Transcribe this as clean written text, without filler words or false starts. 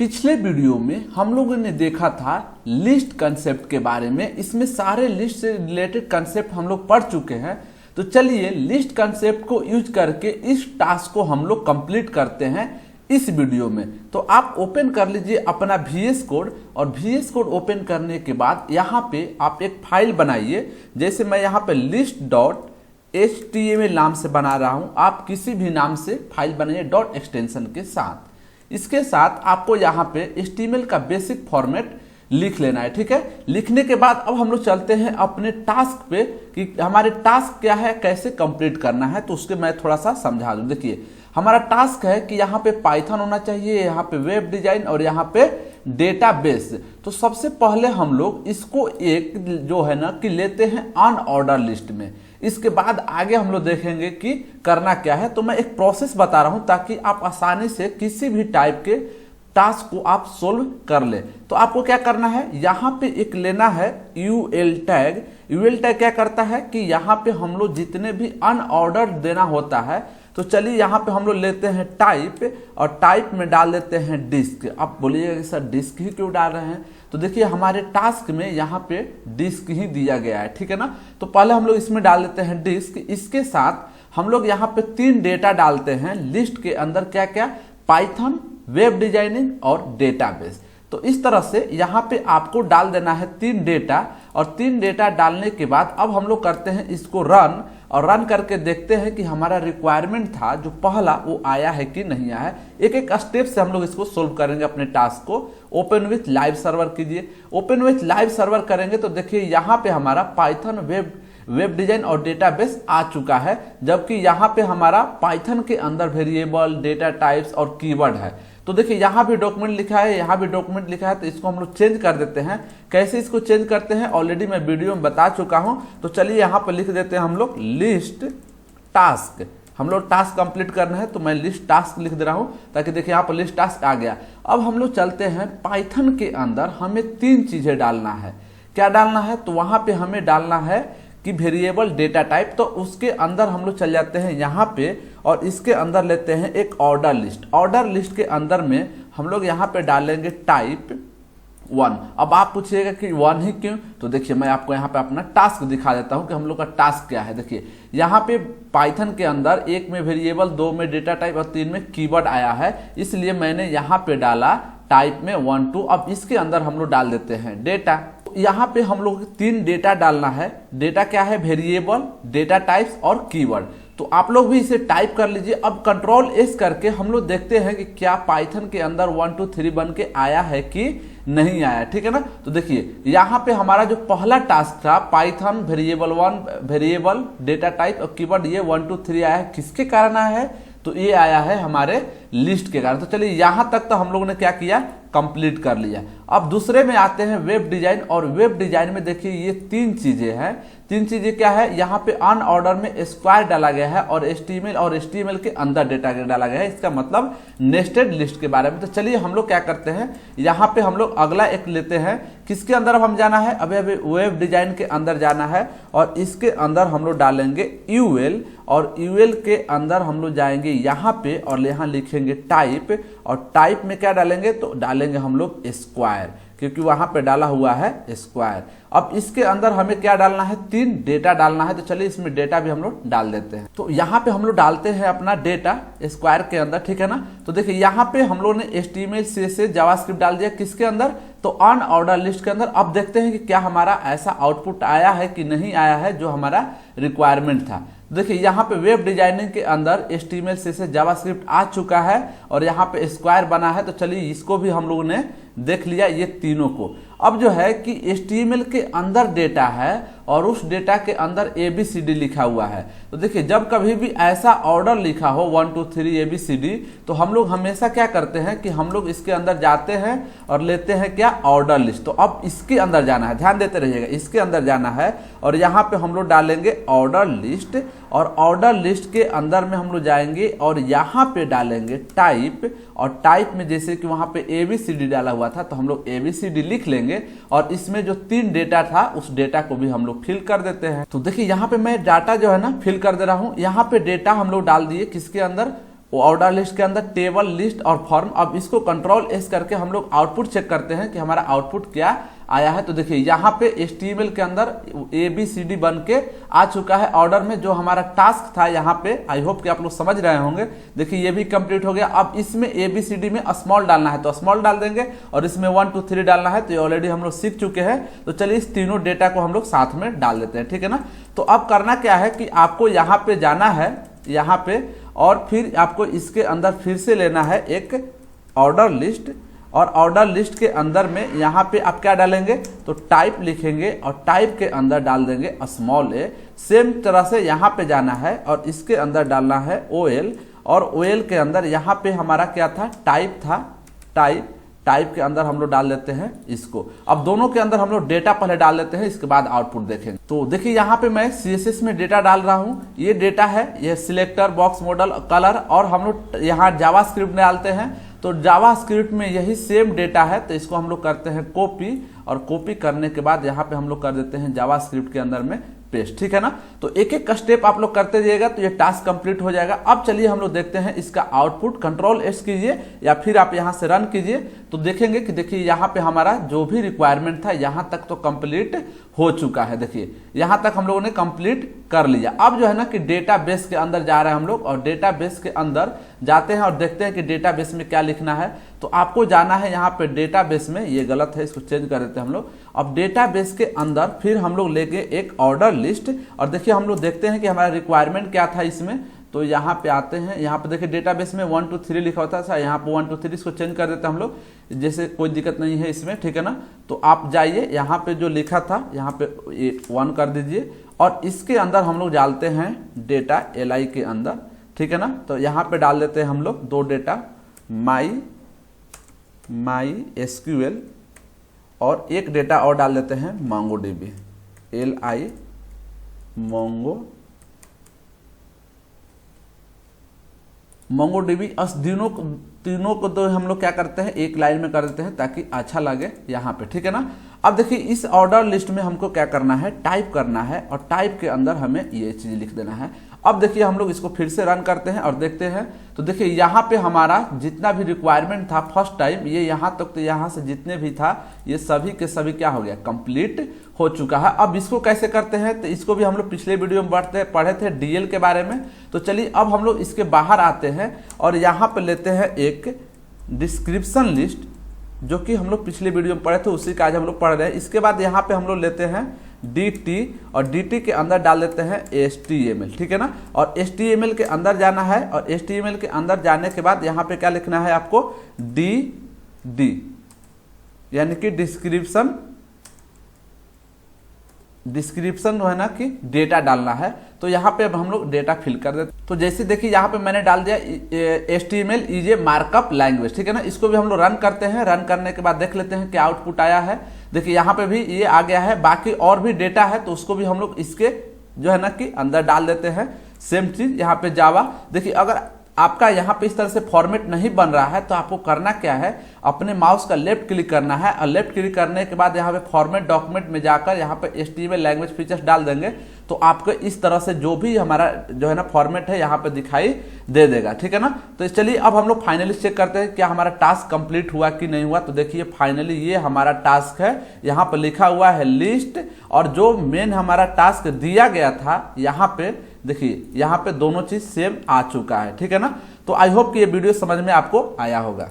पिछले वीडियो में हम लोगों ने देखा था लिस्ट कंसेप्ट के बारे में। इसमें सारे लिस्ट से रिलेटेड कंसेप्ट हम लोग पढ़ चुके हैं। तो चलिए लिस्ट कंसेप्ट को यूज करके इस टास्क को हम लोग कंप्लीट करते हैं इस वीडियो में। तो आप ओपन कर लीजिए अपना VS कोड, और VS कोड ओपन करने के बाद यहाँ पे आप एक फाइल बनाइए। जैसे मैं यहाँ पे list.html नाम से बना रहा हूँ, आप किसी भी नाम से फाइल बनाइए डॉट एक्सटेंशन के साथ। इसके साथ आपको यहाँ पे HTML का बेसिक फॉर्मेट लिख लेना है, ठीक है। लिखने के बाद अब हम लोग चलते हैं अपने टास्क पे कि हमारे टास्क क्या है, कैसे कंप्लीट करना है। तो उसके मैं थोड़ा सा समझा दूं। देखिए हमारा टास्क है कि यहाँ पे पाइथन होना चाहिए, यहाँ पे वेब डिजाइन और यहाँ पे डेटाबेस। तो सबसे पहले हम लोग इसको एक जो है ना कि लेते हैं अनऑर्डर लिस्ट में। इसके बाद आगे हम लोग देखेंगे कि करना क्या है। तो मैं एक प्रोसेस बता रहा हूं ताकि आप आसानी से किसी भी टाइप के टास्क को आप सोल्व कर ले। तो आपको क्या करना है, यहाँ पे एक लेना है UL टैग। UL टैग क्या करता है कि यहाँ पे हम लोग जितने भी अनऑर्डर देना होता है, तो चलिए यहाँ पे हम लोग लेते हैं टाइप, और टाइप में डाल देते हैं डिस्क। आप बोलिएगा कि सर डिस्क ही क्यों डाल रहे हैं, तो देखिए हमारे टास्क में यहाँ पे डिस्क ही दिया गया है, ठीक है ना। तो पहले हम लोग इसमें डाल देते हैं डिस्क। इसके साथ हम लोग यहाँ पे 3 डेटा डालते हैं लिस्ट के अंदर, क्या क्या, पाइथन, वेब डिजाइनिंग और डेटाबेस। तो इस तरह से यहाँ पे आपको डाल देना है 3 डेटा, और 3 डेटा डालने के बाद अब हम लोग करते हैं इसको रन, और रन करके देखते हैं कि हमारा रिक्वायरमेंट था जो पहला वो आया है कि नहीं आया है। एक एक स्टेप से हम लोग इसको सोल्व करेंगे अपने टास्क को। ओपन विथ लाइव सर्वर कीजिए। ओपन विथ लाइव सर्वर करेंगे तो देखिए यहाँ पे हमारा पाइथन, वेब डिजाइन और डेटाबेस आ चुका है, जबकि यहाँ पे हमारा पाइथन के अंदर वेरिएबल, डेटा टाइप्स और कीवर्ड है। तो देखिए यहाँ भी डॉक्यूमेंट लिखा है, यहाँ भी डॉक्यूमेंट लिखा है। तो इसको हम लोग चेंज कर देते हैं। कैसे इसको चेंज करते हैं ऑलरेडी मैं वीडियो में बता चुका हूँ। तो चलिए यहाँ पर लिख देते हैं हम लोग लिस्ट टास्क। हम लोग टास्क कंप्लीट करना है, तो मैं लिस्ट टास्क लिख दे रहा हूँ ताकि देखिए यहाँ पर लिस्ट टास्क आ गया। अब हम लोग चलते हैं पाइथन के अंदर, हमें 3 चीजें डालना है। क्या डालना है, तो वहां पे हमें डालना है कि वेरिएबल, डेटा टाइप। तो उसके अंदर हम लोग चल जाते हैं यहाँ पे, और इसके अंदर लेते हैं एक ऑर्डर लिस्ट। ऑर्डर लिस्ट के अंदर में हम लोग यहाँ पे डालेंगे टाइप 1। अब आप पूछिएगा कि 1 ही क्यों, तो देखिए मैं आपको यहाँ पे अपना टास्क दिखा देता हूँ कि हम लोग का टास्क क्या है। देखिए यहाँ पे पाइथन के अंदर 1 में वेरिएबल, 2 में डेटा टाइप और 3 में कीवर्ड आया है, इसलिए मैंने यहाँ पे डाला टाइप में 1 2। अब इसके अंदर हम लोग डाल देते हैं डेटा। यहाँ पे हम लोग 3 डेटा डालना है। डेटा क्या है, वेरिएबल, डेटा टाइप्स और कीवर्ड। तो आप लोग भी इसे टाइप कर लीजिए। अब कंट्रोल S करके हम लोग देखते हैं कि क्या पाइथन के अंदर 1 2 3 बन के आया है कि नहीं आया, ठीक है ना। तो देखिए यहाँ पे हमारा जो पहला टास्क था Python, variable 1, variable, data type और कीवर्ड, ये 1 2 3 आया है। किसके कारण आया है, तो ये आया है हमारे लिस्ट के कारण। तो चलिए यहाँ तक तो हम लोगों ने क्या किया, कंप्लीट कर लिया। अब दूसरे में आते हैं वेब डिजाइन, और वेब डिजाइन में देखिए ये 3 चीजें हैं। 3 चीजें क्या है, यहाँ पे अनऑर्डर में स्क्वायर डाला गया है, और HTML के अंदर डेटा डाला गया है। इसका मतलब नेस्टेड लिस्ट के बारे में। तो चलिए हम लोग क्या करते हैं, यहाँ पे हम लोग अगला एक लेते हैं। किसके अंदर अब हम जाना है, अभी वेब डिजाइन के अंदर जाना है, और इसके अंदर हम लोग डालेंगे UL, और UL के अंदर हम लोग जाएंगे यहाँ पे और यहाँ लिखेंगे टाइप, और टाइप में क्या डालेंगे, तो डालेंगे हम लोग स्क्वायर, क्योंकि वहां पे डाला हुआ है स्क्वायर। अब इसके अंदर हमें क्या डालना है, 3 डेटा डालना है। तो चलिए इसमें डेटा भी हम लोग डाल देते हैं। तो यहाँ पे हम लोग डालते हैं अपना डेटा स्क्वायर के अंदर, ठीक है ना। तो देखिए यहाँ पे हम लोग ने HTML CSS जावास्क्रिप्ट डाल दिया। किसके अंदर, तो अनऑर्डर लिस्ट के अंदर। अब देखते हैं कि क्या हमारा ऐसा आउटपुट आया है कि नहीं आया है जो हमारा रिक्वायरमेंट था। देखिए यहाँ पे वेब डिजाइनिंग के अंदर HTML CSS जावास्क्रिप्ट आ चुका है, और यहाँ पे स्क्वायर बना है। तो चलिए इसको भी हम लोगों ने देख लिया, ये तीनों को। अब जो है कि HTML के अंदर डेटा है, और उस डेटा के अंदर ABCD लिखा हुआ है। तो देखिए जब कभी भी ऐसा ऑर्डर लिखा हो 1 2 3 ABCD, तो हम लोग हमेशा क्या करते हैं कि हम लोग इसके अंदर जाते हैं और लेते हैं क्या, ऑर्डर लिस्ट। तो अब इसके अंदर जाना है, ध्यान देते रहिएगा, इसके अंदर जाना है, और यहाँ पे हम लोग डालेंगे ऑर्डर लिस्ट, और ऑर्डर लिस्ट के अंदर में हम लोग जाएंगे और यहाँ पे डालेंगे टाइप, और टाइप में जैसे कि वहां पे ABCD डाला हुआ था, तो हम लोग ABCD लिख लेंगे, और इसमें जो 3 डेटा था उस डेटा को भी हम लोग फिल कर देते हैं। तो देखिए यहाँ पे मैं डाटा जो है ना फिल कर दे रहा हूँ। यहाँ पे डेटा हम लोग डाल दिए किसके अंदर, ऑर्डर लिस्ट के अंदर टेबल, लिस्ट और फॉर्म। अब इसको कंट्रोल एस करके हम लोग आउटपुट चेक करते हैं कि हमारा आउटपुट क्या आया है। तो देखिए यहाँ पे HTML के अंदर ABCD बन के आ चुका है ऑर्डर में। जो हमारा टास्क था यहाँ पे, आई होप कि आप लोग समझ रहे होंगे। देखिए ये भी कंप्लीट हो गया। अब इसमें ABCD में स्मॉल डालना है तो स्मॉल डाल देंगे, और इसमें 1 2 3 डालना है तो ये ऑलरेडी हम लोग सीख चुके हैं। तो चलिए इस तीनों डेटा को हम लोग साथ में डाल देते हैं, ठीक है ना। तो अब करना क्या है कि आपको यहाँ पे जाना है, यहाँ पे, और फिर आपको इसके अंदर फिर से लेना है एक ऑर्डर लिस्ट, और ऑर्डर लिस्ट के अंदर में यहाँ पे आप क्या डालेंगे तो टाइप लिखेंगे, और टाइप के अंदर डाल देंगे स्मॉल ए। सेम तरह से यहाँ पे जाना है और इसके अंदर डालना है OL, और OL के अंदर यहाँ पे हमारा क्या था, टाइप था, टाइप के अंदर हम लोग डाल देते हैं इसको। अब दोनों के अंदर हम लोग डेटा पहले डाल देते हैं, इसके बाद आउटपुट देखेंगे। तो देखिए यहाँ पे मैं CSS में डेटा डाल रहा हूँ। ये डेटा है, ये सिलेक्टर, बॉक्स मॉडल, कलर, और हम लोग यहाँ जावास्क्रिप्ट डालते हैं। तो जावास्क्रिप्ट में यही सेम डेटा है, तो इसको हम लोग करते हैं कॉपी, और कॉपी करने के बाद यहाँ पे हम लोग कर देते हैं जावास्क्रिप्ट के अंदर में पेस्ट, ठीक है ना। तो एक एक स्टेप आप लोग करते जाइएगा तो ये टास्क कंप्लीट हो जाएगा। अब चलिए हम लोग देखते हैं इसका आउटपुट। कंट्रोल एस कीजिए या फिर आप यहाँ से रन कीजिए, तो देखेंगे कि देखिए यहाँ पे हमारा जो भी रिक्वायरमेंट था यहाँ तक तो कंप्लीट हो चुका है। देखिए यहाँ तक हम लोगों ने कंप्लीट कर लिया। अब जो है ना कि डेटाबेस के अंदर जा रहे हैं हम लोग, और डेटाबेस के अंदर जाते हैं और देखते हैं कि डेटाबेस में क्या लिखना है। तो आपको जाना है यहाँ पे डेटाबेस में, ये गलत है, इसको चेंज कर देते हैं हम लोग। अब डेटाबेस के अंदर फिर हम लोग लेंगे एक ऑर्डर लिस्ट, और देखिए हम लोग देखते हैं कि हमारा रिक्वायरमेंट क्या था इसमें। तो यहाँ पे आते हैं, यहाँ पे देखिए डेटाबेस में 1 2 3 लिखा होता था, यहाँ पे 1 2 3 इसको चेंज कर देते हैं हम लोग, जैसे कोई दिक्कत नहीं है इसमें, ठीक है ना। तो आप जाइए यहाँ पे जो लिखा था यहाँ पे 1 कर दीजिए, और इसके अंदर हम लोग डालते हैं डेटा LI के अंदर, ठीक है ना। तो यहाँ पे डाल देते हैं हम लोग 2 डेटा, माई SQL, और एक डेटा और डाल देते हैं MongoDB, LI MongoDB। तीनों को तो हम लोग क्या करते हैं, एक लाइन में कर देते हैं ताकि अच्छा लगे यहाँ पे, ठीक है ना। अब देखिए इस ऑर्डर लिस्ट में हमको क्या करना है, टाइप करना है, और टाइप के अंदर हमें ये चीज लिख देना है। अब देखिए हम लोग इसको फिर से रन करते हैं और देखते हैं। तो देखिए यहाँ पे हमारा जितना भी रिक्वायरमेंट था फर्स्ट टाइम, ये यहाँ तक, तो यहाँ से जितने भी था ये सभी के सभी क्या हो गया, कंप्लीट हो चुका है। अब इसको कैसे करते हैं, तो इसको भी हम लोग पिछले वीडियो में पढ़े थे DL के बारे में। तो चलिए अब हम लोग इसके बाहर आते हैं और यहाँ पे लेते हैं एक डिस्क्रिप्शन लिस्ट, जो कि हम लोग पिछले वीडियो में पढ़े थे, उसी का आज हम लोग पढ़ रहे हैं। इसके बाद यहाँ पे हम लोग लेते हैं DT, और DT के अंदर डाल देते हैं HTML, ठीक है ना। और HTML के अंदर जाना है, और HTML के अंदर जाने के बाद यहाँ पे क्या लिखना है आपको, DD, यानी कि डिस्क्रिप्शन जो है ना कि डेटा डालना है। तो यहाँ पे अब हम लोग डेटा फिल कर देते। तो जैसे देखिए यहाँ पे मैंने डाल दिया HTML is a markup language, ठीक है ना। इसको भी हम लोग रन करते हैं। रन करने के बाद देख लेते हैं क्या आउटपुट आया है। देखिए यहाँ पे भी ये आ गया है। बाकी और भी डेटा है तो उसको भी हम लोग इसके जो है ना कि अंदर डाल देते हैं। सेम चीज यहाँ पे जावा। देखिए अगर आपका यहाँ पे इस तरह से फॉर्मेट नहीं बन रहा है तो आपको करना क्या है, अपने माउस का लेफ्ट क्लिक करना है, और लेफ्ट क्लिक करने के बाद यहाँ पे फॉर्मेट डॉक्यूमेंट में जाकर यहाँ पे HTML लैंग्वेज फीचर्स डाल देंगे, तो आपको इस तरह से जो भी हमारा जो है ना फॉर्मेट है यहाँ पे दिखाई दे देगा, ठीक है ना। तो चलिए अब हम लोग फाइनली चेक करते हैं क्या हमारा टास्क कंप्लीट हुआ कि नहीं हुआ। तो देखिए फाइनली ये हमारा टास्क है, यहाँ पे लिखा हुआ है लिस्ट, और जो मेन हमारा टास्क दिया गया था यहाँ पे देखिए यहाँ पे दोनों चीज सेम आ चुका है, ठीक है ना। तो आई होप कि ये वीडियो समझ में आपको आया होगा।